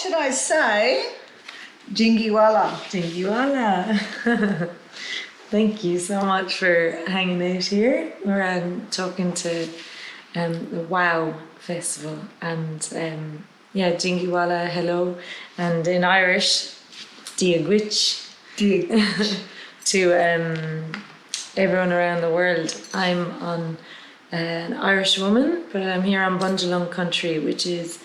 should I say? Jingiwala. Jingiwala. Thank you so much for hanging out here. We're talking to the WOW Festival, and Jingiwala, hello, and in Irish, Diagwich, to everyone around the world. I'm an Irish woman, but I'm here on Bundjalung country, which is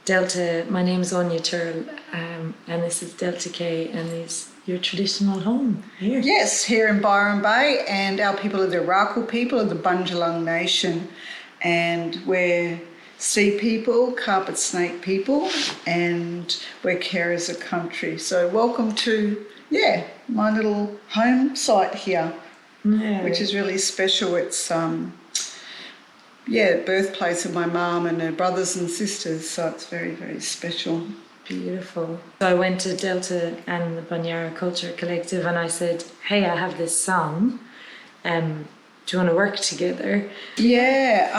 Delta. My name's Áine Tyrrell, and this is Delta K, and is your traditional home here. Yes, here in Byron Bay, and our people are the Rakel people of the Bundjalung Nation, and we're sea people, carpet snake people, and we're carers of country. So welcome to, my little home site here, which is really special. It's birthplace of my mum and her brothers and sisters, so it's very, very special. Beautiful. So I went to Delta and the Banyara Culture Collective and I said, hey, I have this song. Do you want to work together? Yeah,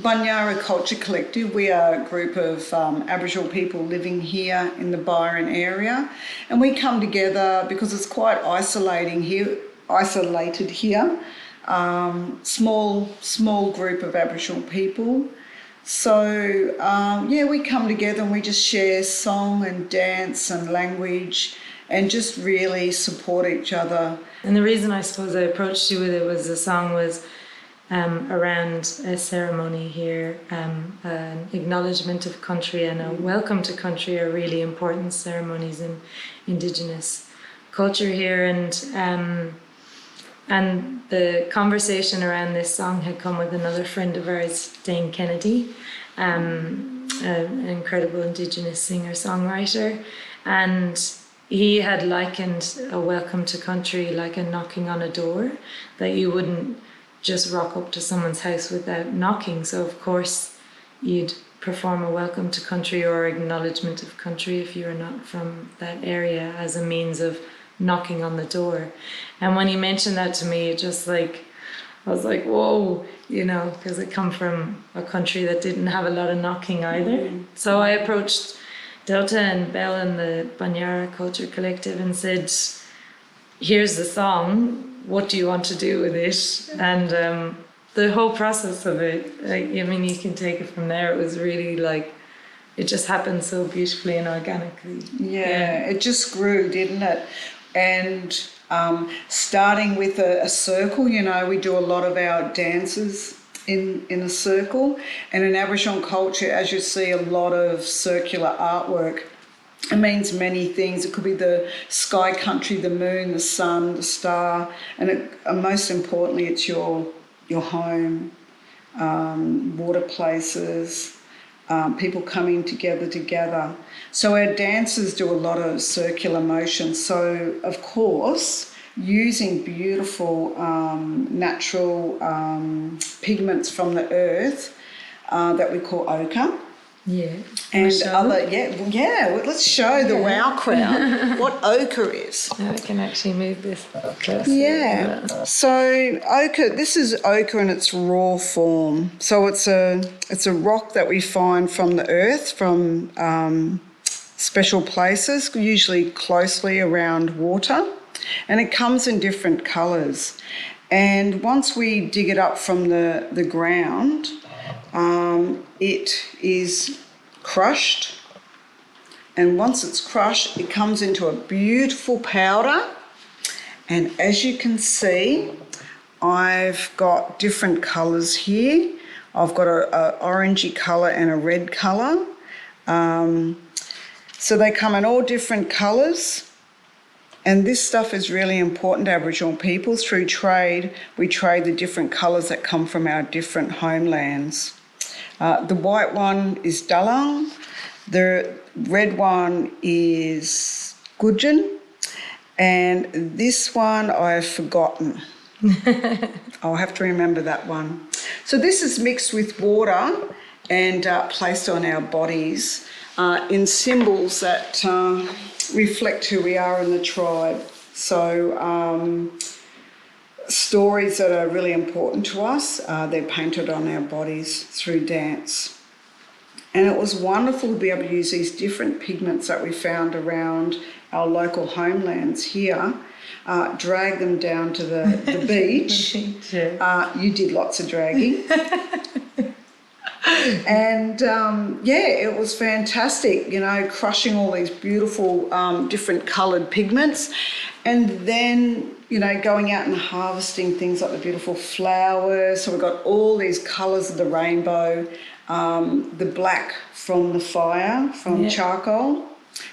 Banyara Culture Collective, we are a group of Aboriginal people living here in the Byron area, and we come together because it's quite isolated here. Small group of Aboriginal people. So, we come together and we just share song and dance and language and just really support each other. And the reason I suppose I approached you with it was the song was around a ceremony here, an acknowledgement of country and a welcome to country are really important ceremonies in Indigenous culture here. And the conversation around this song had come with another friend of ours, Dane Kennedy, an incredible Indigenous singer-songwriter. And he had likened a welcome to country like a knocking on a door, that you wouldn't just rock up to someone's house without knocking. So, of course, you'd perform a welcome to country or acknowledgement of country if you're not from that area as a means of knocking on the door. And when he mentioned that to me, I was like, whoa, because I come from a country that didn't have a lot of knocking either. So I approached Delta and Belle and the Banyara Culture Collective and said, here's the song, what do you want to do with it? And the whole process of it, you can take it from there. It was really it just happened so beautifully and organically. Yeah, it just grew, didn't it? And starting with a circle, we do a lot of our dances in a circle. And in Aboriginal culture, as you see, a lot of circular artwork. It means many things. It could be the sky country, the moon, the sun, the star, and most importantly, it's your home, water places, people coming together. So our dancers do a lot of circular motion. So, of course, using beautiful natural pigments from the earth that we call ochre. Yeah. And let's show the WOW crowd what ochre is. Now I can actually move this closer. Yeah. So ochre, this is ochre in its raw form. So it's a rock that we find from the earth, from special places, usually closely around water, and it comes in different colours. And once we dig it up from the ground, it is crushed, and once it's crushed, it comes into a beautiful powder. And as you can see, I've got different colours here. I've got a orangey colour and a red colour. So they come in all different colours. And this stuff is really important to Aboriginal people. Through trade, we trade the different colours that come from our different homelands. The white one is Dalang, the red one is Gudgeon, and this one I've forgotten. I'll have to remember that one. So this is mixed with water and placed on our bodies in symbols that reflect who we are in the tribe. So stories that are really important to us, they're painted on our bodies through dance. And it was wonderful to be able to use these different pigments that we found around our local homelands here, drag them down to the beach. You did lots of dragging. And it was fantastic, crushing all these beautiful different coloured pigments, and then going out and harvesting things like the beautiful flowers. So we got all these colours of the rainbow, the black from the fire, from charcoal,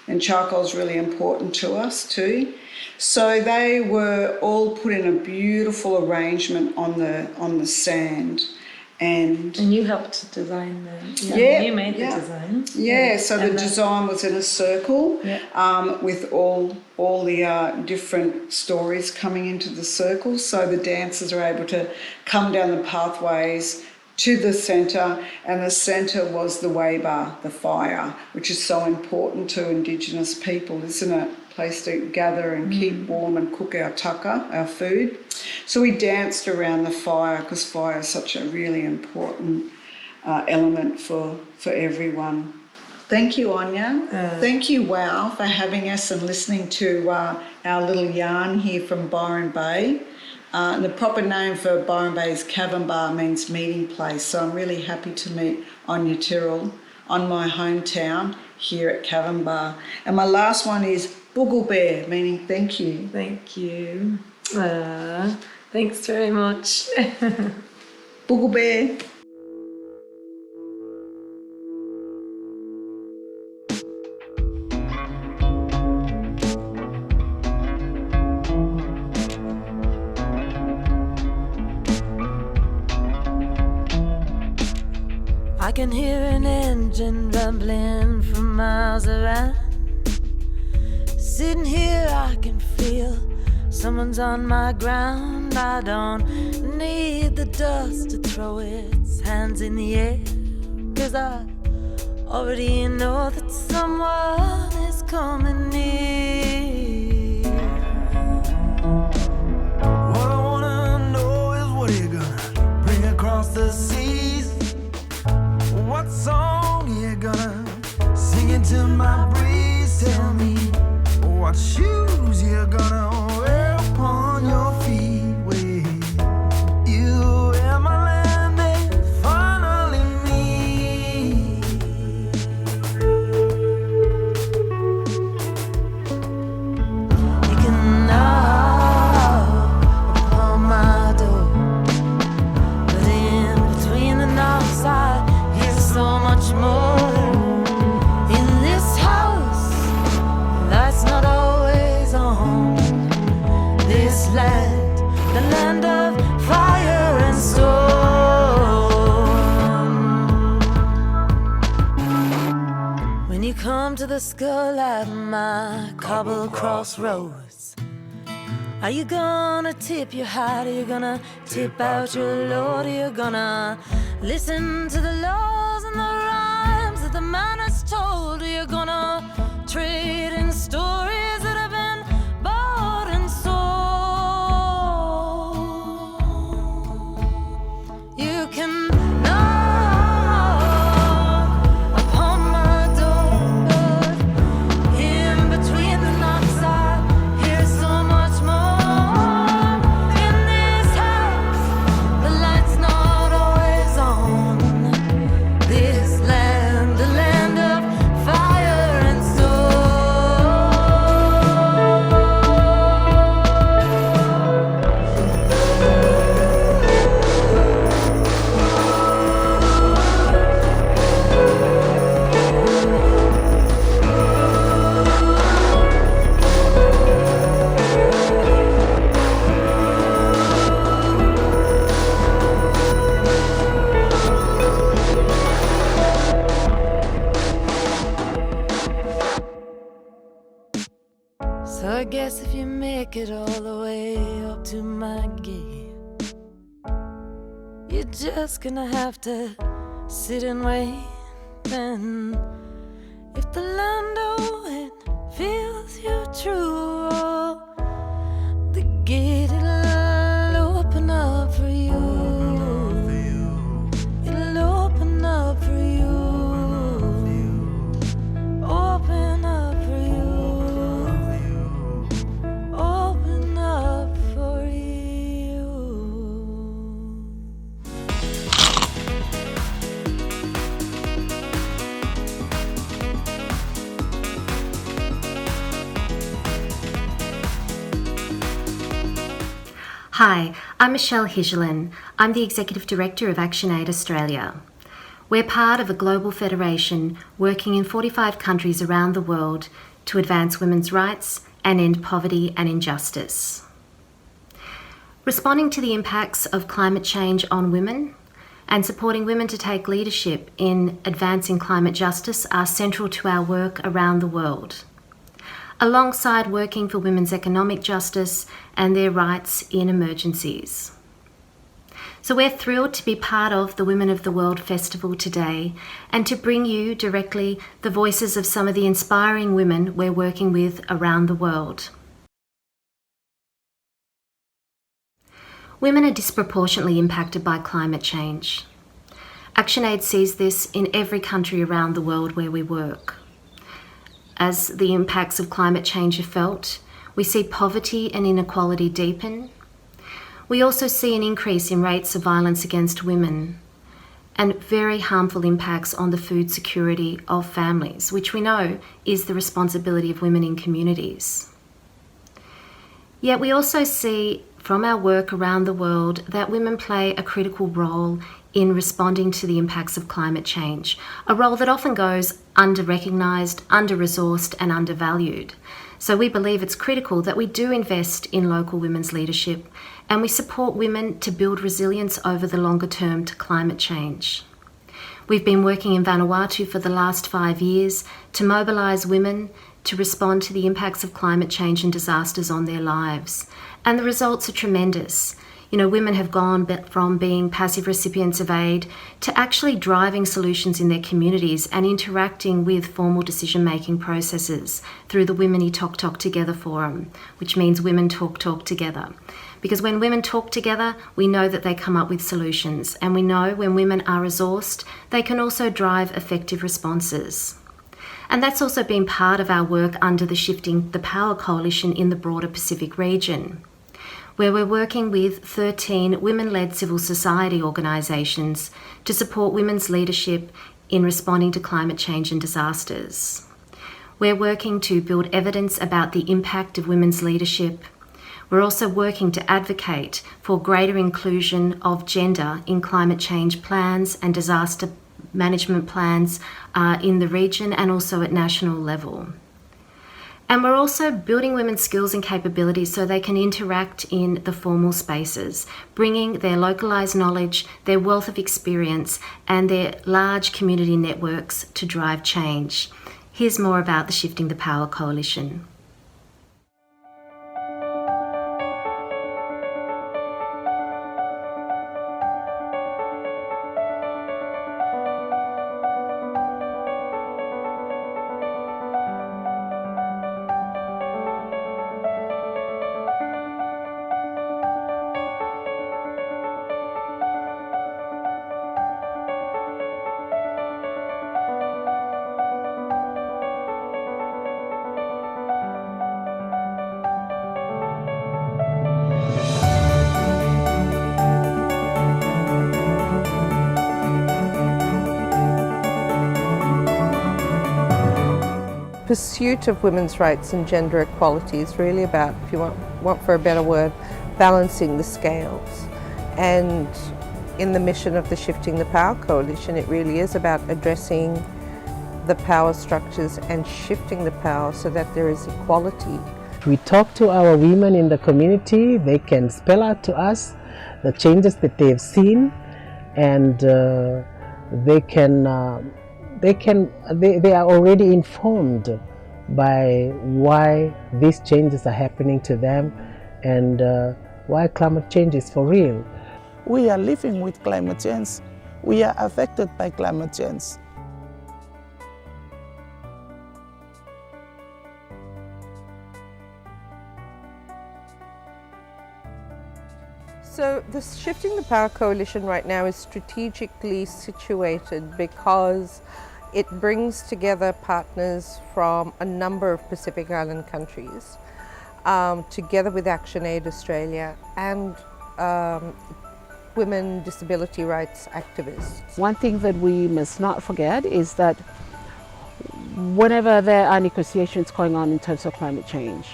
and charcoal is really important to us too. So they were all put in a beautiful arrangement on the sand. And you helped design you made the design. So the design was in a circle with all the different stories coming into the circle. So the dancers are able to come down the pathways to the centre, and the centre was the weba, the fire, which is so important to Indigenous people, isn't it? Place to gather and keep warm and cook our tucker, our food. So we danced around the fire because fire is such a really important element for everyone. Thank you, Áine. Thank you, Wow, for having us and listening to our little yarn here from Byron Bay. The proper name for Byron Bay is Cavern Bar, means meeting place. So I'm really happy to meet Áine Tyrrell on my hometown here at Cavern Bar. And my last one is Boogle Bear, meaning thank you. Thank you. Thanks very much. Boogle Bear. I can hear an engine rumbling from miles around. Sitting here I can feel someone's on my ground. I don't need the dust to throw its hands in the air, 'cause I already know that someone is coming near. What I wanna know is, what are you gonna bring across the seas? What song you gonna sing into my breeze? Tell me what shoes you're gonna wear upon your feet when you and my land is finally me. You can knock upon my door, but in between the knocks I hear so much more. In this house, that's not always on. This land, the land of fire and storm. When you come to the skull at my cobbled crossroads, are you gonna tip your hat? Are you gonna tip out your load? Are you gonna listen to the laws and the rhymes that the man has told? Are you gonna trade in stories that have been bought and sold? You can knock upon my door, but in between the knocks I hear so much more. In this house, the light's not always on. This land, the land of fire and So I guess if you make it all the way up to my gate, you're just gonna have to sit and wait. And if the land it feels you true, oh, the gate it'll open up for you. It'll open up for you. Hi, I'm Michelle Higelin. I'm the Executive Director of ActionAid Australia. We're part of a global federation working in 45 countries around the world to advance women's rights and end poverty and injustice. Responding to the impacts of climate change on women and supporting women to take leadership in advancing climate justice are central to our work around the world, alongside working for women's economic justice and their rights in emergencies. So we're thrilled to be part of the Women of the World Festival today and to bring you directly the voices of some of the inspiring women we're working with around the world. Women are disproportionately impacted by climate change. ActionAid sees this in every country around the world where we work. As the impacts of climate change are felt, we see poverty and inequality deepen. We also see an increase in rates of violence against women and very harmful impacts on the food security of families, which we know is the responsibility of women in communities. Yet we also see from our work around the world that women play a critical role in responding to the impacts of climate change, a role that often goes under-recognised, under-resourced and undervalued. So we believe it's critical that we do invest in local women's leadership and we support women to build resilience over the longer term to climate change. We've been working in Vanuatu for the last 5 years to mobilise women to respond to the impacts of climate change and disasters on their lives. And the results are tremendous. You know, women have gone from being passive recipients of aid to actually driving solutions in their communities and interacting with formal decision-making processes through the Women Talk Together forum, which means women talk together. Because when women talk together, we know that they come up with solutions, and we know when women are resourced, they can also drive effective responses. And that's also been part of our work under the Shifting the Power Coalition in the broader Pacific region, where we're working with 13 women-led civil society organisations to support women's leadership in responding to climate change and disasters. We're working to build evidence about the impact of women's leadership. We're also working to advocate for greater inclusion of gender in climate change plans and disaster management plans in the region and also at national level. And we're also building women's skills and capabilities so they can interact in the formal spaces, bringing their localised knowledge, their wealth of experience and their large community networks to drive change. Here's more about the Shifting the Power Coalition. Pursuit of women's rights and gender equality is really about, if you want for a better word, balancing the scales. And in the mission of the Shifting the Power Coalition, it really is about addressing the power structures and shifting the power so that there is equality. We talk to our women in the community. They can spell out to us the changes that they have seen, and they are already informed by why these changes are happening to them and why climate change is for real. We are living with climate change. We are affected by climate change. So the Shifting the Power Coalition right now is strategically situated because it brings together partners from a number of Pacific Island countries, together with ActionAid Australia and women disability rights activists. One thing that we must not forget is that whenever there are negotiations going on in terms of climate change,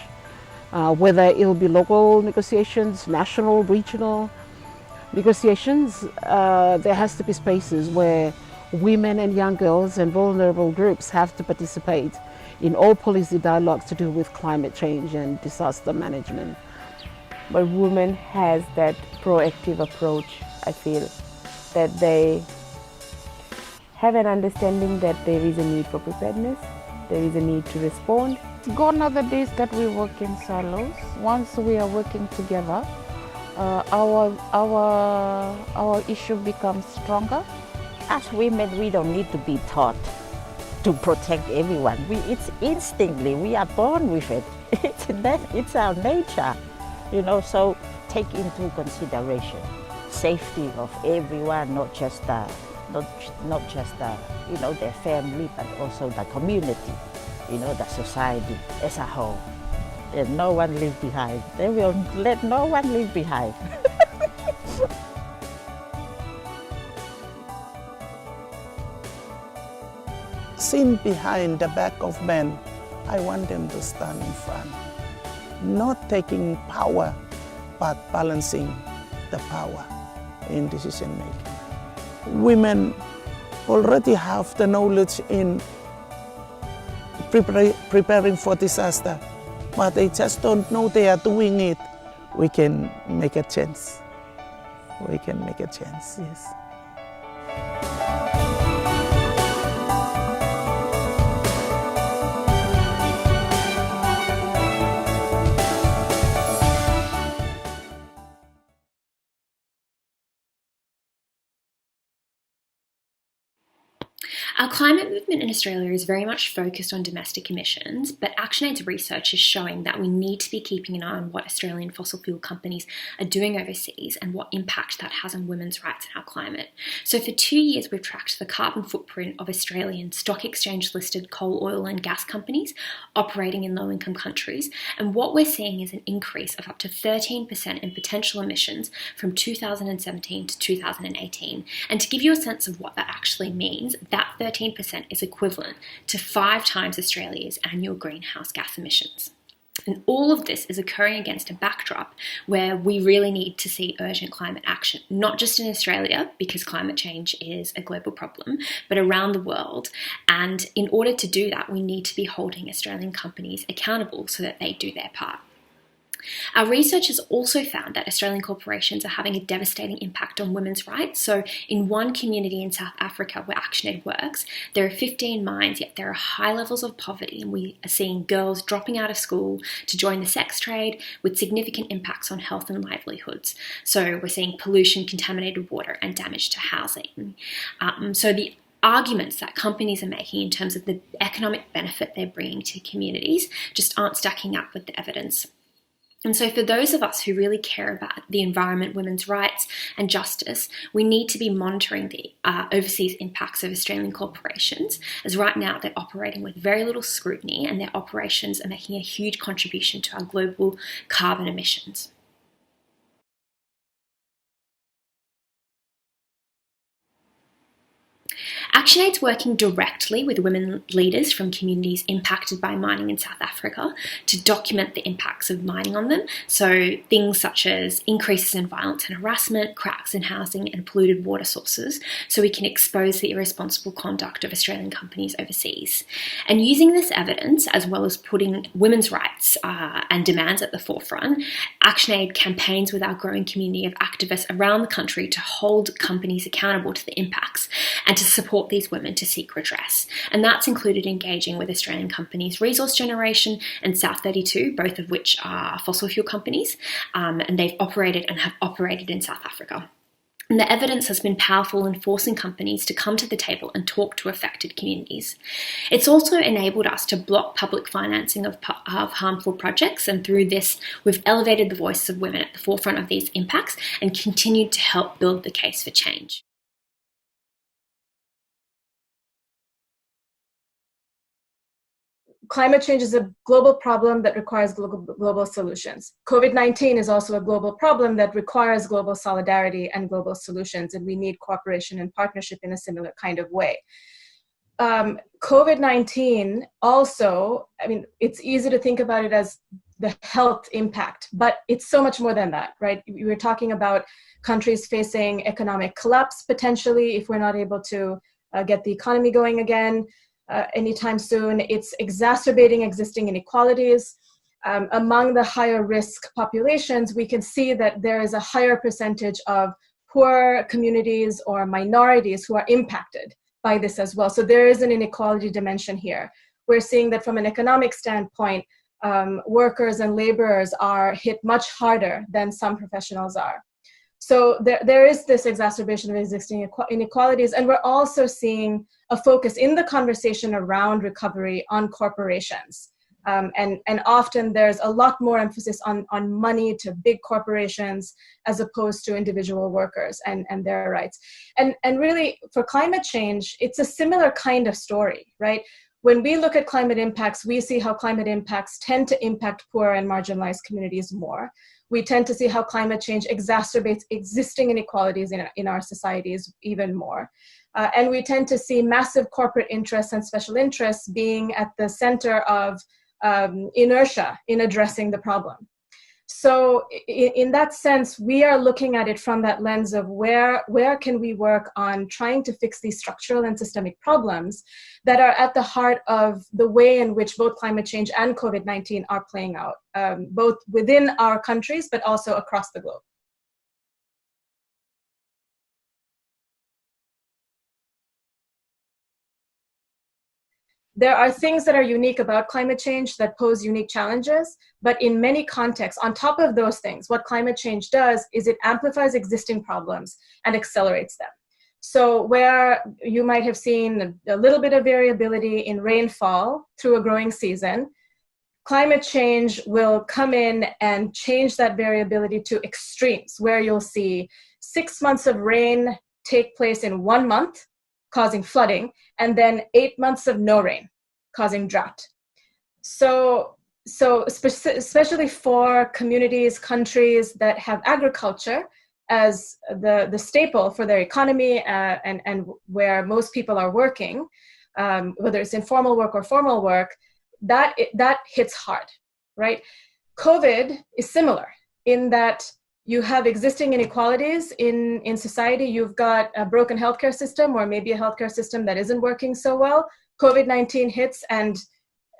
whether it'll be local negotiations, national, regional negotiations. There has to be spaces where women and young girls and vulnerable groups have to participate in all policy dialogues to do with climate change and disaster management. But women has that proactive approach, I feel, that they have an understanding that there is a need for preparedness, there is a need to respond. Gone are the days that we work in silos. Once we are working together, our issue becomes stronger. As women, we don't need to be taught to protect everyone. It's instinctively, we are born with it. It's our nature, you know, so take into consideration safety of everyone, not just you know, their family, but also the community, you know, the society as a whole. And no one leave behind. They will let no one leave behind. Seen behind the back of men, I want them to stand in front. Not taking power, but balancing the power in decision making. Women already have the knowledge in preparing for disaster, but they just don't know they are doing it. We can make a change. We can make a change, yes. Our climate movement in Australia is very much focused on domestic emissions, but ActionAid's research is showing that we need to be keeping an eye on what Australian fossil fuel companies are doing overseas and what impact that has on women's rights and our climate. So for 2 years, we've tracked the carbon footprint of Australian stock exchange listed coal, oil and gas companies operating in low-income countries, and what we're seeing is an increase of up to 13% in potential emissions from 2017 to 2018. And to give you a sense of what that actually means, that 13% is equivalent to 5 times Australia's annual greenhouse gas emissions. And all of this is occurring against a backdrop where we really need to see urgent climate action, not just in Australia, because climate change is a global problem, but around the world. And in order to do that, we need to be holding Australian companies accountable so that they do their part. Our research has also found that Australian corporations are having a devastating impact on women's rights. So in one community in South Africa where ActionAid works, there are 15 mines, yet there are high levels of poverty, and we are seeing girls dropping out of school to join the sex trade with significant impacts on health and livelihoods. So we're seeing pollution, contaminated water and damage to housing. So the arguments that companies are making in terms of the economic benefit they're bringing to communities just aren't stacking up with the evidence. And so for those of us who really care about the environment, women's rights and justice, we need to be monitoring the overseas impacts of Australian corporations, as right now they're operating with very little scrutiny and their operations are making a huge contribution to our global carbon emissions. ActionAid's working directly with women leaders from communities impacted by mining in South Africa to document the impacts of mining on them. So things such as increases in violence and harassment, cracks in housing and polluted water sources, so we can expose the irresponsible conduct of Australian companies overseas. And using this evidence, as well as putting women's rights and demands at the forefront, ActionAid campaigns with our growing community of activists around the country to hold companies accountable to the impacts and to support these women to seek redress. And that's included engaging with Australian companies Resource Generation and South32, both of which are fossil fuel companies, and they've operated and have operated in South Africa. And the evidence has been powerful in forcing companies to come to the table and talk to affected communities. It's also enabled us to block public financing of harmful projects, and through this, we've elevated the voices of women at the forefront of these impacts and continued to help build the case for change. Climate change is a global problem that requires global solutions. COVID-19 is also a global problem that requires global solidarity and global solutions, and we need cooperation and partnership in a similar kind of way. COVID-19 also, I mean, it's easy to think about it as health impact, but it's so much more than that, right? We're talking about countries facing economic collapse potentially if we're not able to get the economy going again anytime soon. It's exacerbating existing inequalities. Among the higher risk populations, we can see that there is a higher percentage of poor communities or minorities who are impacted by this as well. So there is an inequality dimension here. We're seeing that from an economic standpoint, workers and laborers are hit much harder than some professionals are. So there is this exacerbation of existing inequalities, and we're also seeing a focus in the conversation around recovery on corporations. And often there's a lot more emphasis on money to big corporations as opposed to individual workers and their rights. And really, for climate change, it's a similar kind of story, right? When we look at climate impacts, we see how climate impacts tend to impact poor and marginalized communities more. We tend to see how climate change exacerbates existing inequalities in our societies even more. And we tend to see massive corporate interests and special interests being at the center of inertia in addressing the problem. So in that sense, we are looking at it from that lens of where can we work on trying to fix these structural and systemic problems that are at the heart of the way in which both climate change and COVID-19 are playing out, both within our countries, but also across the globe. There are things that are unique about climate change that pose unique challenges, but in many contexts, on top of those things, what climate change does is it amplifies existing problems and accelerates them. So where you might have seen a little bit of variability in rainfall through a growing season, climate change will come in and change that variability to extremes, where you'll see 6 months of rain take place in 1 month, causing flooding, and then 8 months of no rain, causing drought. So especially for communities, countries that have agriculture as the staple for their economy and where most people are working, whether it's informal work or formal work, that hits hard, right? COVID is similar in that you have existing inequalities in society. You've got a broken healthcare system, or maybe a healthcare system that isn't working so well. COVID-19 hits and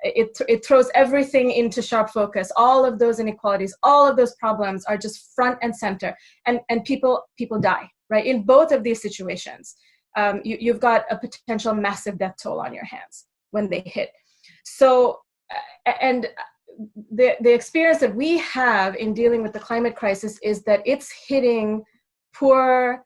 it throws everything into sharp focus. All of those inequalities, all of those problems are just front and center, and people die, right? In both of these situations, you've got a potential massive death toll on your hands when they hit. So, and the experience that we have in dealing with the climate crisis is that it's hitting poor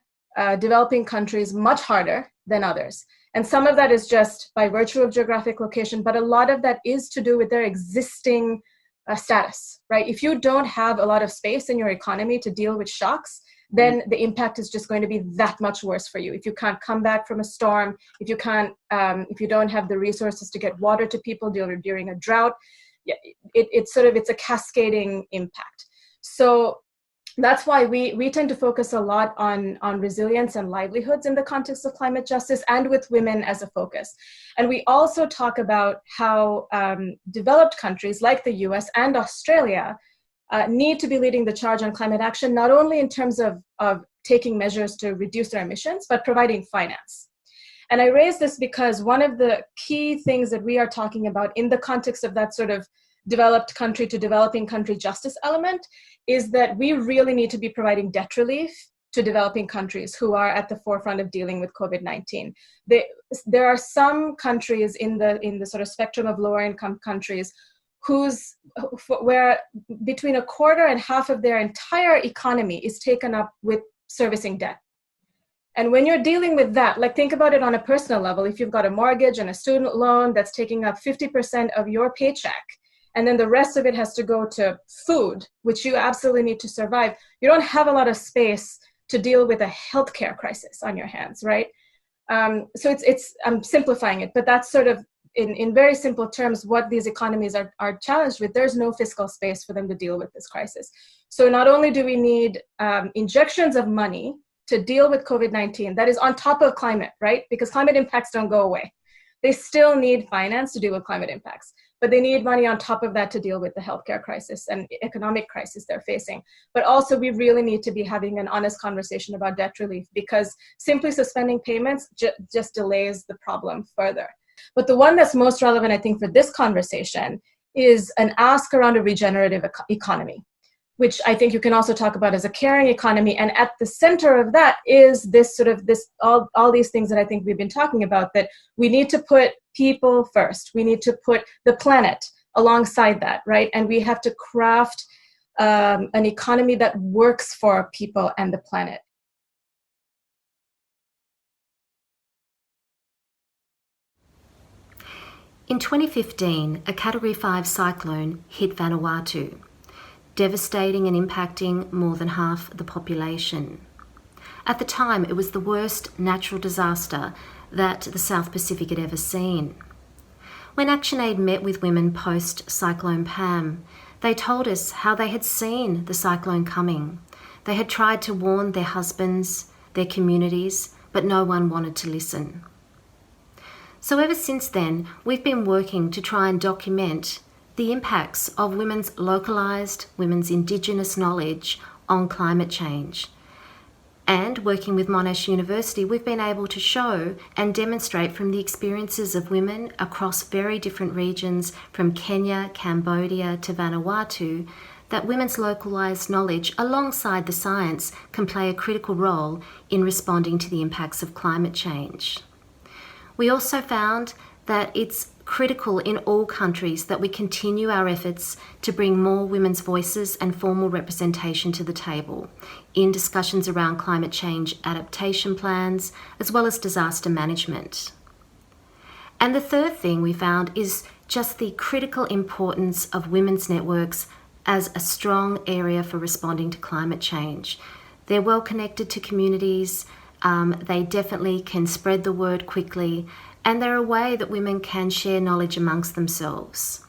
developing countries much harder than others. And some of that is just by virtue of geographic location, but a lot of that is to do with their existing status, right? If you don't have a lot of space in your economy to deal with shocks, then the impact is just going to be that much worse for you. If you can't come back from a storm, if you don't have the resources to get water to people during a drought, it's a cascading impact. So that's why we tend to focus a lot on resilience and livelihoods in the context of climate justice, and with women as a focus. And we also talk about how developed countries like the US and Australia need to be leading the charge on climate action, not only in terms of taking measures to reduce their emissions, but providing finance. And I raise this because one of the key things that we are talking about in the context of that sort of developed country to developing country justice element is that we really need to be providing debt relief to developing countries who are at the forefront of dealing with COVID-19. There are some countries in the sort of spectrum of lower income countries where between a quarter and half of their entire economy is taken up with servicing debt. And when you're dealing with that, like think about it on a personal level. If you've got a mortgage and a student loan that's taking up 50% of your paycheck, and then the rest of it has to go to food, which you absolutely need to survive, you don't have a lot of space to deal with a healthcare crisis on your hands, right? So I'm simplifying it, but that's sort of, in very simple terms, what these economies are challenged with. There's no fiscal space for them to deal with this crisis. So not only do we need injections of money to deal with COVID-19, that is on top of climate, right? Because climate impacts don't go away. They still need finance to deal with climate impacts. but they need money on top of that to deal with the healthcare crisis and economic crisis they're facing. But also we really need to be having an honest conversation about debt relief, because simply suspending payments just delays the problem further. But the one that's most relevant, I think, for this conversation is an ask around a regenerative economy, which I think you can also talk about as a caring economy. And at the center of that is this all these things that I think we've been talking about, that we need to put people first. We need to put the planet alongside that, right? And we have to craft an economy that works for people and the planet. In 2015, a Category 5 cyclone hit Vanuatu, devastating and impacting more than half the population. At the time, it was the worst natural disaster that the South Pacific had ever seen. When ActionAid met with women post-Cyclone Pam, they told us how they had seen the cyclone coming. They had tried to warn their husbands, their communities, but no one wanted to listen. So ever since then, we've been working to try and document the impacts of women's localised, women's Indigenous knowledge on climate change. And working with Monash University, we've been able to show and demonstrate from the experiences of women across very different regions, from Kenya, Cambodia to Vanuatu, that women's localised knowledge alongside the science can play a critical role in responding to the impacts of climate change. We also found that it's critical in all countries that we continue our efforts to bring more women's voices and formal representation to the table in discussions around climate change adaptation plans, as well as disaster management. And the third thing we found is just the critical importance of women's networks as a strong area for responding to climate change. They're well connected to communities, they definitely can spread the word quickly, and they're a way that women can share knowledge amongst themselves.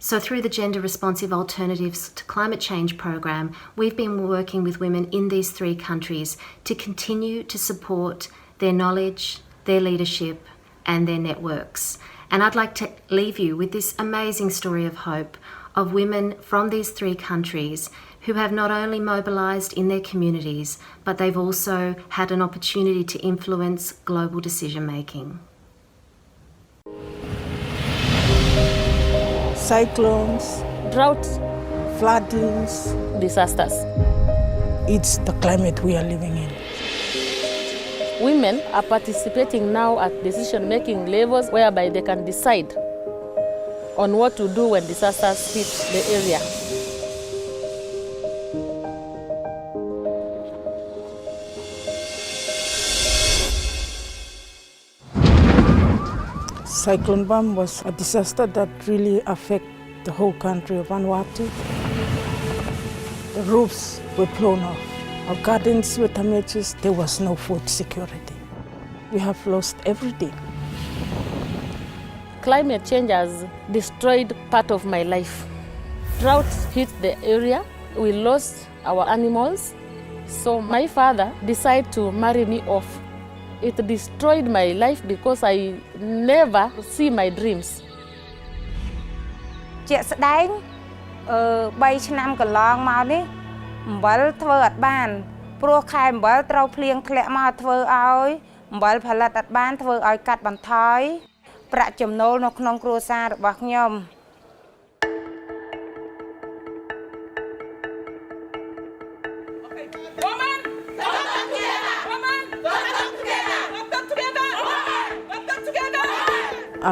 So through the Gender Responsive Alternatives to Climate Change program, we've been working with women in these 3 countries to continue to support their knowledge, their leadership, and their networks. And I'd like to leave you with this amazing story of hope of women from these 3 countries who have not only mobilised in their communities, but they've also had an opportunity to influence global decision making. Cyclones, droughts, floodings, disasters. It's the climate we are living in. Women are participating now at decision-making levels whereby they can decide on what to do when disasters hit the area. Cyclone Pam was a disaster that really affected the whole country of Vanuatu. The roofs were blown off. Our gardens were damaged. There was no food security. We have lost everything. Climate change has destroyed part of my life. Droughts hit the area. We lost our animals. So my father decided to marry me off. It destroyed my life because I never see my dreams. ជាក់ស្ដែង3ឆ្នាំកន្លងមកនេះអំបិលធ្វើអត់បានព្រោះខែអំបិលត្រូវភ្លៀងធ្លាក់មកធ្វើឲ្យអំបិលផលិតអត់បានធ្វើឲ្យកាត់បន្ថយប្រាក់ចំណូលនៅក្នុងគ្រួសាររបស់ខ្ញុំ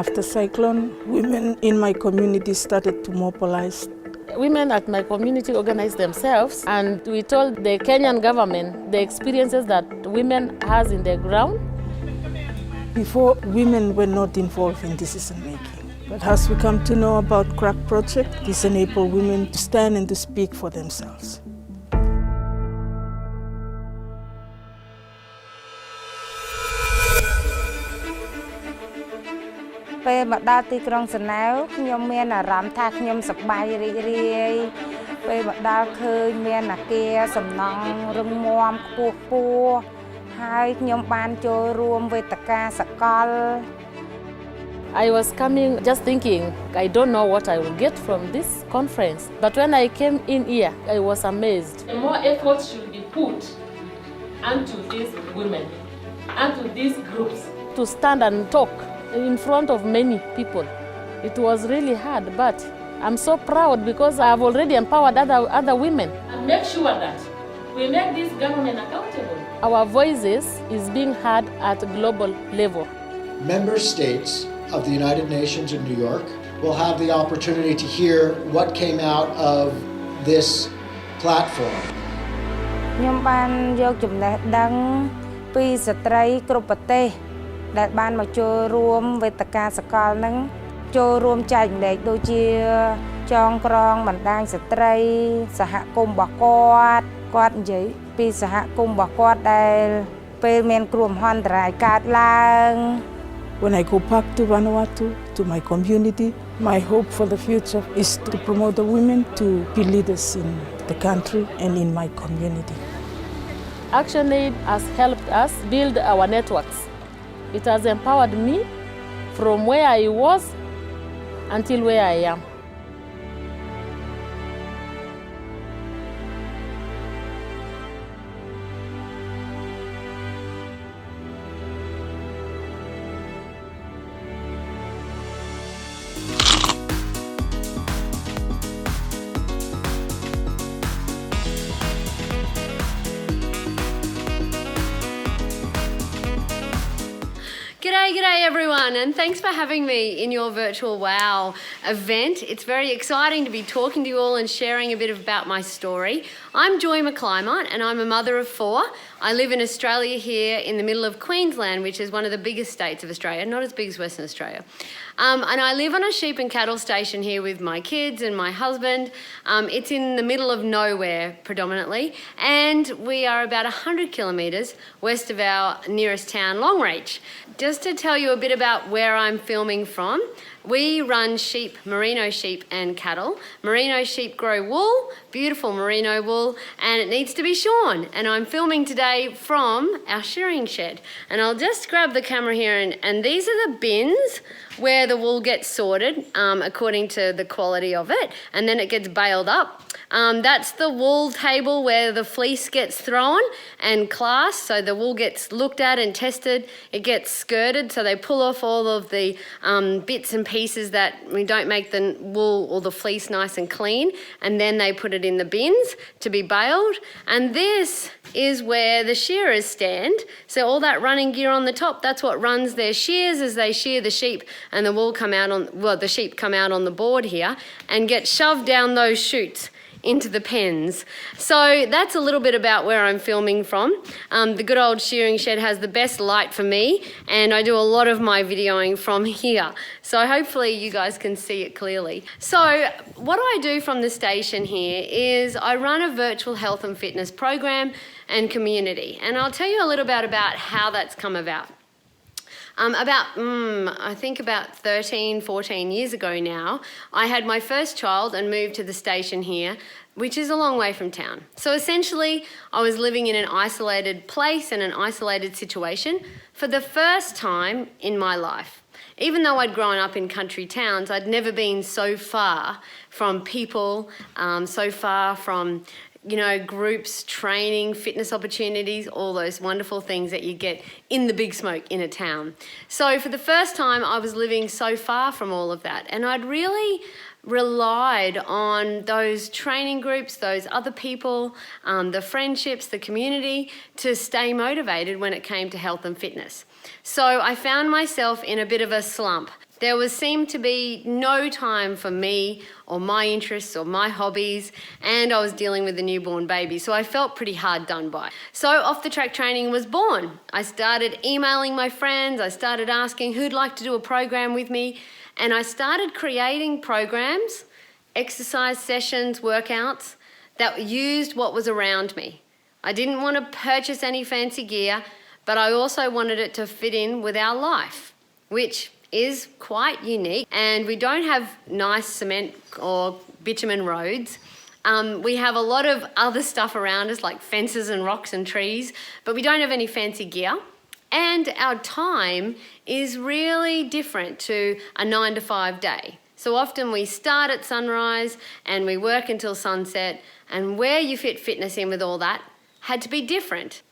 After cyclone, women in my community started to mobilize. Women at my community organized themselves, and we told the Kenyan government the experiences that women has in the ground. Before, women were not involved in decision making. But as we come to know about CRAC project, this enables women to stand and to speak for themselves.ពេលមកដល់ទីក្រុងសណែវខ្ញុំមានអារម្មណ៍ថាខ្ញុំសប្បាយរីករាយពេលមកដល់ឃើញមានអាគារសំណង់រឹងមាំខ្ពស់ខ្ពស់ហើយខ្ញុំបានចូលរួមវេទិកាសកល I was coming just thinking, I don't know what I will get from this conference. But when I came in here, I was amazed. More effort should be put onto these women, onto these groups, to stand and talk in front of many people. It was really hard, but I'm so proud because I've already empowered other women. And make sure that we make this government accountable. Our voices is being heard at global level. Member states of the United Nations in New York will have the opportunity to hear what came out of this platform. ខ្ញុំបានយកចំណេះដឹងពីស្ត្រីគ្រប់ប្រទេសដែលបានមកចូលរួមវេទិកាសកលហ្នឹងចូលរួមចែកម្លែកដូចជាចងក្រងបណ្ដាញស្ត្រីសហគមន៍របស់គាត់និយាយពីសហគមន៍របស់គាត់ដែលពេលមានគ្រោះមហន្តរាយកើតឡើង When I go back to Vanuatu, to my community, my hope for the future is to promote the women to be leaders in the country and in my community. ActionAid has helped us build our networks. It has empowered me from where I was until where I am. G'day everyone, and thanks for having me in your virtual WOW event. It's very exciting to be talking to you all and sharing a bit about my story. I'm Joy McClymont and I'm a mother of 4. I live in Australia here in the middle of Queensland, which is one of the biggest states of Australia, not as big as Western Australia. And I live on a sheep and cattle station here with my kids and my husband. It's in the middle of nowhere predominantly, and we are about 100 kilometres west of our nearest town, Longreach. Just to tell you a bit about where I'm filming from, we run sheep, merino sheep and cattle. Merino sheep grow wool, beautiful merino wool, and it needs to be shorn. And I'm filming today from our shearing shed. And I'll just grab the camera here, and these are the bins where the wool gets sorted according to the quality of it, and then it gets baled up. That's the wool table where the fleece gets thrown and classed, so the wool gets looked at and tested. It gets skirted, so they pull off all of the bits and pieces that we don't make the wool or the fleece nice and clean, and then they put it in the bins to be baled. And this is where the shearers stand. So all that running gear on the top, that's what runs their shears as they shear the sheep, and the wool come out on, well, the sheep come out on the board here and get shoved down those chutes into the pens. So that's a little bit about where I'm filming from. The good old shearing shed has the best light for me, and I do a lot of my videoing from here. So hopefully you guys can see it clearly. So what I do from the station here is I run a virtual health and fitness program and community, and I'll tell you a little bit about how that's come about. I think about 13, 14 years ago now, I had my first child and moved to the station here, which is a long way from town. So essentially, I was living in an isolated place and an isolated situation for the first time in my life. Even though I'd grown up in country towns, I'd never been so far from people, so far from groups, training, fitness opportunities, all those wonderful things that you get in the big smoke in a town. So for the first time, I was living so far from all of that, and I'd really relied on those training groups, those other people, the friendships, the community, to stay motivated when it came to health and fitness. So I found myself in a bit of a slump. There seemed to be no time for me or my interests or my hobbies, and I was dealing with a newborn baby, so I felt pretty hard done by. So Off the Track Training was born. I started emailing my friends, I started asking who'd like to do a program with me, and I started creating programs, exercise sessions, workouts that used what was around me. I didn't want to purchase any fancy gear, but I also wanted it to fit in with our life, which is quite unique, and we don't have nice cement or bitumen roads. We have a lot of other stuff around us like fences and rocks and trees, but we don't have any fancy gear. And our time is really different to a 9 to 5 day. So often we start at sunrise and we work until sunset, and where you fit fitness in with all that had to be different.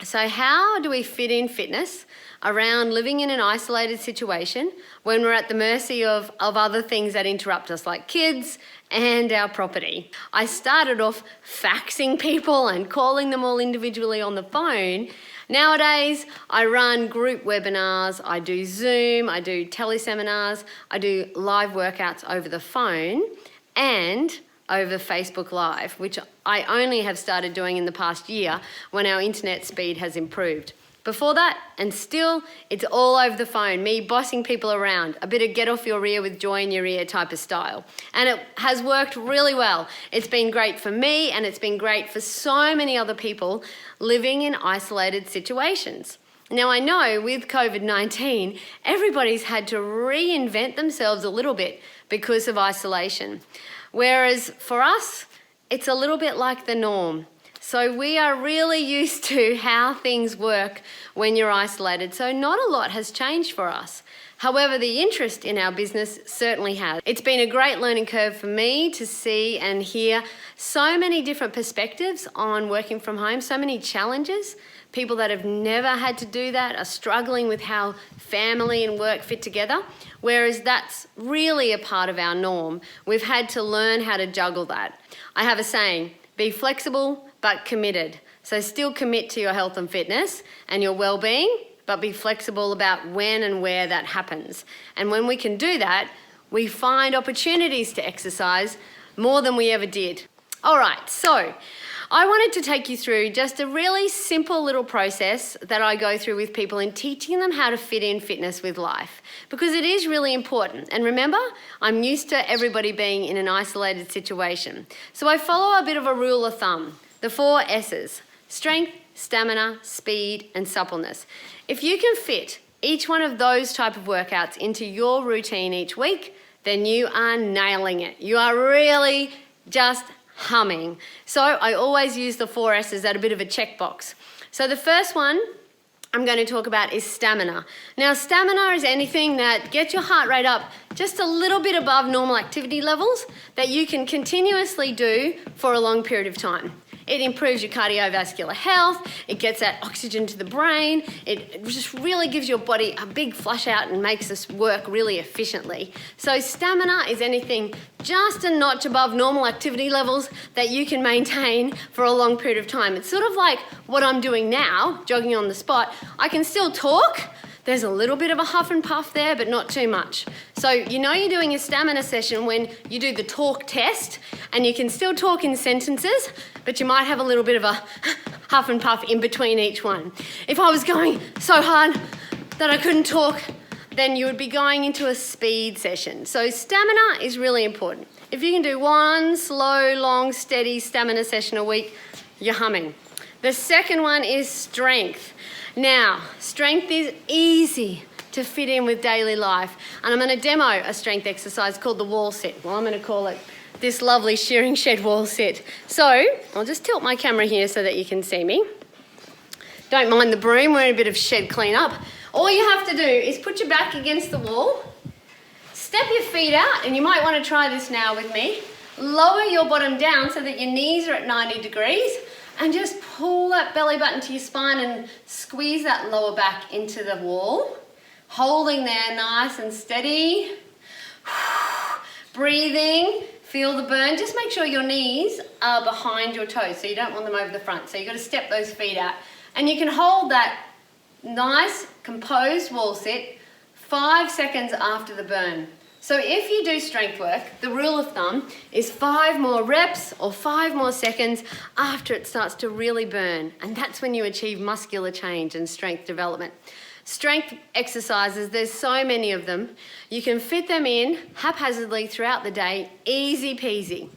So how do we fit in fitness around living in an isolated situation when we're at the mercy of other things that interrupt us, like kids and our property? I started off faxing people and calling them all individually on the phone. Nowadays, I run group webinars, I do Zoom, I do teleseminars, I do live workouts over the phone and over Facebook Live, which I only have started doing in the past year when our internet speed has improved. Before that, and still, it's all over the phone, me bossing people around, a bit of get off your rear with joy in your ear type of style. And it has worked really well. It's been great for me, and it's been great for so many other people living in isolated situations. Now, I know with COVID-19, everybody's had to reinvent themselves a little bit because of isolation. Whereas for us, it's a little bit like the norm. So we are really used to how things work when you're isolated. So not a lot has changed for us. However, the interest in our business certainly has. It's been a great learning curve for me to see and hear so many different perspectives on working from home, so many challenges. People that have never had to do that are struggling with how family and work fit together, whereas that's really a part of our norm. We've had to learn how to juggle that. I have a saying, be flexible but committed. So still commit to your health and fitness and your well-being, but be flexible about when and where that happens. And when we can do that, we find opportunities to exercise more than we ever did. All right, so I wanted to take you through just a really simple little process that I go through with people in teaching them how to fit in fitness with life, because it is really important. And remember, I'm used to everybody being in an isolated situation. So I follow a bit of a rule of thumb, the 4 S's: strength, stamina, speed, and suppleness. If you can fit each one of those type of workouts into your routine each week, then you are nailing it. You are really just humming. So I always use the 4 S's at a bit of a checkbox. So the first one I'm going to talk about is stamina. Now, stamina is anything that gets your heart rate up just a little bit above normal activity levels that you can continuously do for a long period of time. It improves your cardiovascular health, it gets that oxygen to the brain, it just really gives your body a big flush out and makes us work really efficiently. So stamina is anything just a notch above normal activity levels that you can maintain for a long period of time. It's sort of like what I'm doing now, jogging on the spot. I can still talk. There's a little bit of a huff and puff there, but not too much. So you know you're doing a stamina session when you do the talk test and you can still talk in sentences, but you might have a little bit of a huff and puff in between each one. If I was going so hard that I couldn't talk, then you would be going into a speed session. So stamina is really important. If you can do one slow, long, steady stamina session a week, you're humming. The second one is strength. Now, strength is easy to fit in with daily life, and I'm going to demo a strength exercise called the wall sit. Well, I'm going to call it this lovely shearing shed wall sit. So, I'll just tilt my camera here so that you can see me. Don't mind the broom, we're in a bit of shed cleanup. All you have to do is put your back against the wall, step your feet out, and you might want to try this now with me. Lower your bottom down so that your knees are at 90 degrees, and just pull that belly button to your spine and squeeze that lower back into the wall. Holding there nice and steady. Breathing, feel the burn. Just make sure your knees are behind your toes, so you don't want them over the front. So you've got to step those feet out. And you can hold that nice, composed wall sit 5 seconds after the burn. So if you do strength work, the rule of thumb is 5 more reps or 5 more seconds after it starts to really burn. And that's when you achieve muscular change and strength development. Strength exercises, there's so many of them. You can fit them in haphazardly throughout the day, easy peasy.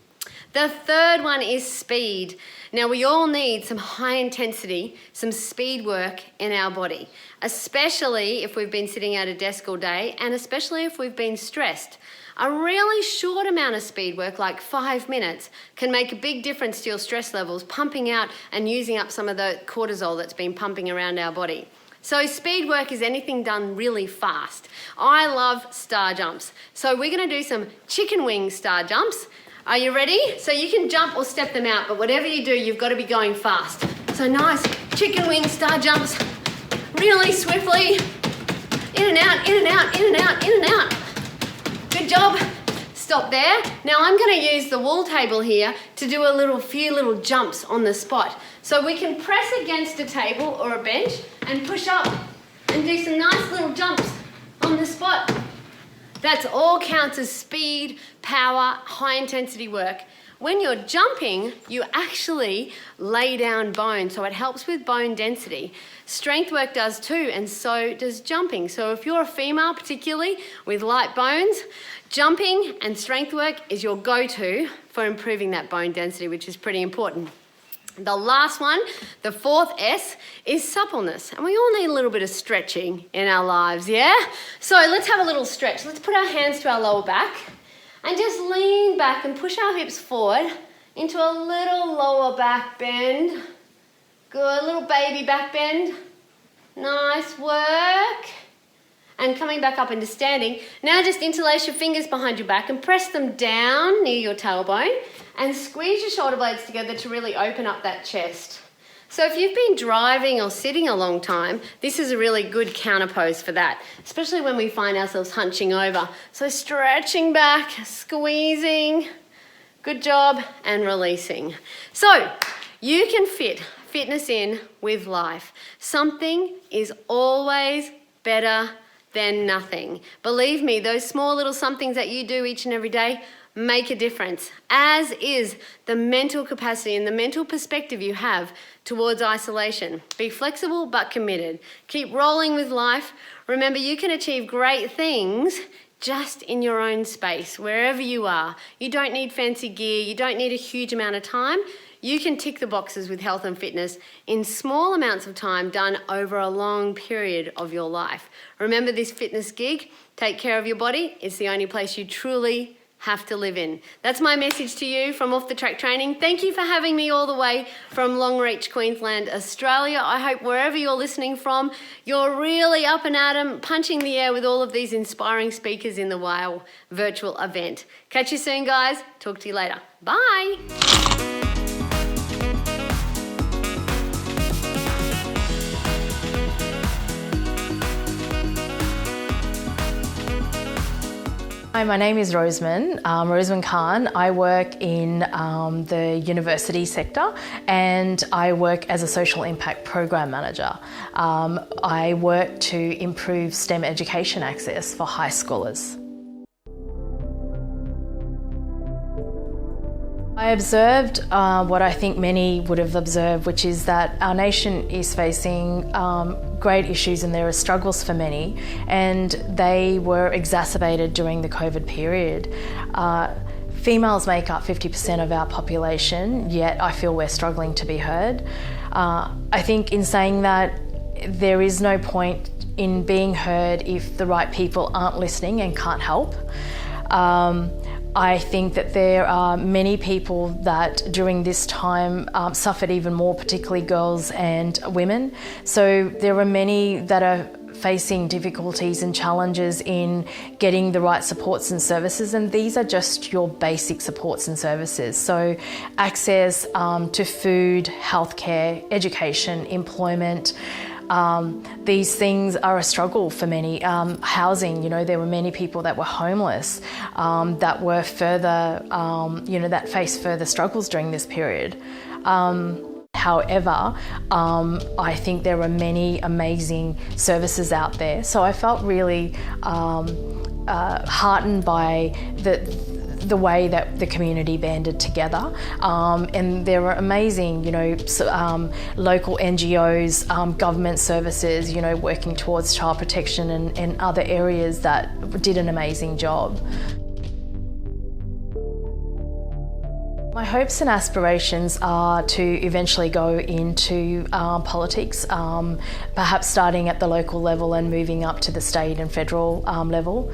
The third one is speed. Now, we all need some high intensity, some speed work in our body, especially if we've been sitting at a desk all day and especially if we've been stressed. A really short amount of speed work, like 5 minutes, can make a big difference to your stress levels, pumping out and using up some of the cortisol that's been pumping around our body. So speed work is anything done really fast. I love star jumps. So we're going to do some chicken wing star jumps. Are you ready? So you can jump or step them out, but whatever you do, you've got to be going fast. So nice chicken wing star jumps, really swiftly. In and out, in and out, in and out, in and out. Good job. Stop there. Now I'm going to use the wall table here to do a few little jumps on the spot. So we can press against a table or a bench and push up and do some nice little jumps on the spot. That's all counts as speed, power, high intensity work. When you're jumping, you actually lay down bone, so it helps with bone density. Strength work does too, and so does jumping. So if you're a female, particularly with light bones, jumping and strength work is your go-to for improving that bone density, which is pretty important. The last one, the fourth S, is suppleness. And we all need a little bit of stretching in our lives, yeah? So let's have a little stretch. Let's put our hands to our lower back and just lean back and push our hips forward into a little lower back bend. Good, little baby back bend. Nice work. And coming back up into standing. Now just interlace your fingers behind your back and press them down near your tailbone and squeeze your shoulder blades together to really open up that chest. So if you've been driving or sitting a long time, this is a really good counter pose for that, especially when we find ourselves hunching over. So stretching back, squeezing, good job, and releasing. So you can fit fitness in with life. Something is always better than nothing. Believe me, those small little somethings that you do each and every day make a difference, as is the mental capacity and the mental perspective you have towards isolation. Be flexible but committed. Keep rolling with life. Remember, you can achieve great things just in your own space, wherever you are. You don't need fancy gear. You don't need a huge amount of time. You can tick the boxes with health and fitness in small amounts of time done over a long period of your life. Remember this fitness gig, take care of your body. It's the only place you truly have to live in. That's my message to you from Off the Track Training. Thank you for having me all the way from Longreach, Queensland, Australia. I hope wherever you're listening from, you're really up and at 'em, punching the air with all of these inspiring speakers in the WOW virtual event. Catch you soon, guys. Talk to you later. Bye. Hi, my name is Rosemin Khan. I work in the university sector and I work as a social impact program manager. I work to improve STEM education access for high schoolers. I observed what I think many would have observed, which is that our nation is facing great issues and there are struggles for many, and they were exacerbated during the COVID period. Females make up 50% of our population, yet I feel we're struggling to be heard. I think in saying that, there is no point in being heard if the right people aren't listening and can't help. I think that there are many people that during this time suffered even more, particularly girls and women. So there are many that are facing difficulties and challenges in getting the right supports and services, and these are just your basic supports and services. So access to food, healthcare, education, employment. These things are a struggle for many. Housing, there were many people that were homeless, that were further, that faced further struggles during this period. However, I think there are many amazing services out there. So I felt really heartened by the way that the community banded together, and there were amazing, local NGOs, government services, working towards child protection and other areas that did an amazing job. My hopes and aspirations are to eventually go into politics, perhaps starting at the local level and moving up to the state and federal level.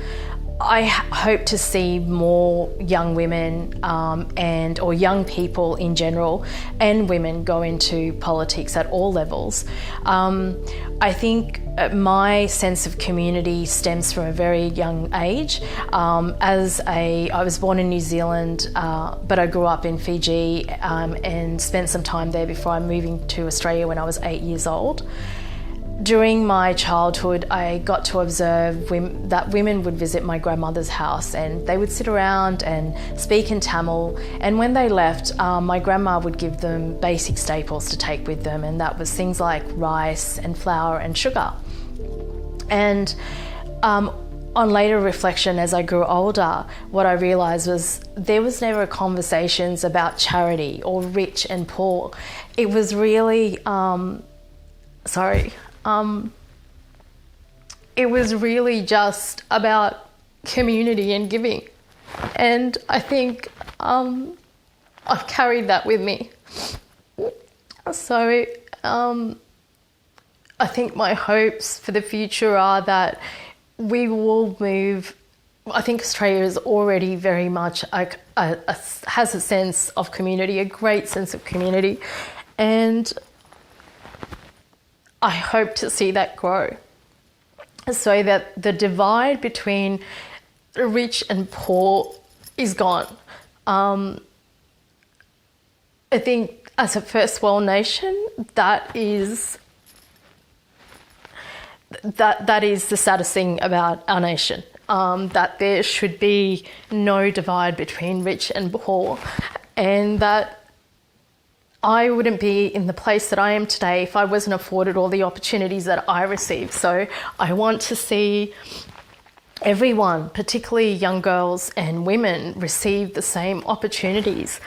I hope to see more young women or young people in general and women go into politics at all levels. I think my sense of community stems from a very young age. I was born in New Zealand, but I grew up in Fiji and spent some time there before moving to Australia when I was 8 years old. During my childhood, I got to observe that women would visit my grandmother's house and they would sit around and speak in Tamil, and when they left, my grandma would give them basic staples to take with them, and that was things like rice and flour and sugar. And on later reflection, as I grew older, what I realised was there was never conversations about charity or rich and poor. It was really, it was really just about community and giving. And I think I've carried that with me. So I think my hopes for the future are that we will move. I think Australia is already very much has a sense of community, a great sense of community. And I hope to see that grow so that the divide between the rich and poor is gone. I think as a first world nation, that is the saddest thing about our nation, that there should be no divide between rich and poor, and that I wouldn't be in the place that I am today if I wasn't afforded all the opportunities that I received. So I want to see everyone, particularly young girls and women, receive the same opportunities.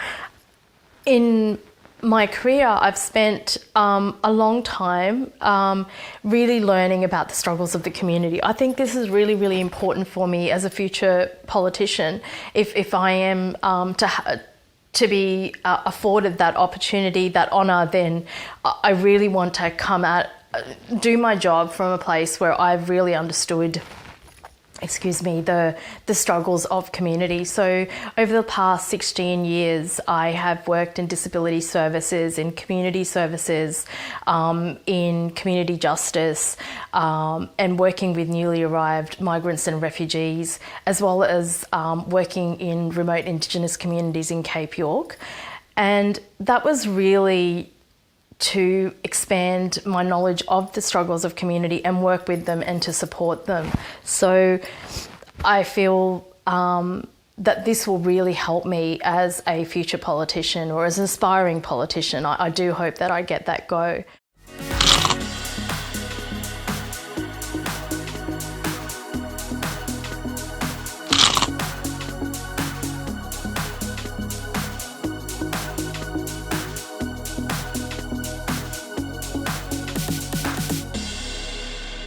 In my career, I've spent a long time really learning about the struggles of the community. I think this is really, really important for me as a future politician. If I am to be afforded that opportunity, that honour, then I really want to do my job from a place where I've really understood, the struggles of community. So over the past 16 years, I have worked in disability services, in community services, in community justice, and working with newly arrived migrants and refugees, as well as working in remote Indigenous communities in Cape York. And that was really to expand my knowledge of the struggles of community and work with them and to support them. So I feel that this will really help me as a future politician or as an aspiring politician. I do hope that I get that go.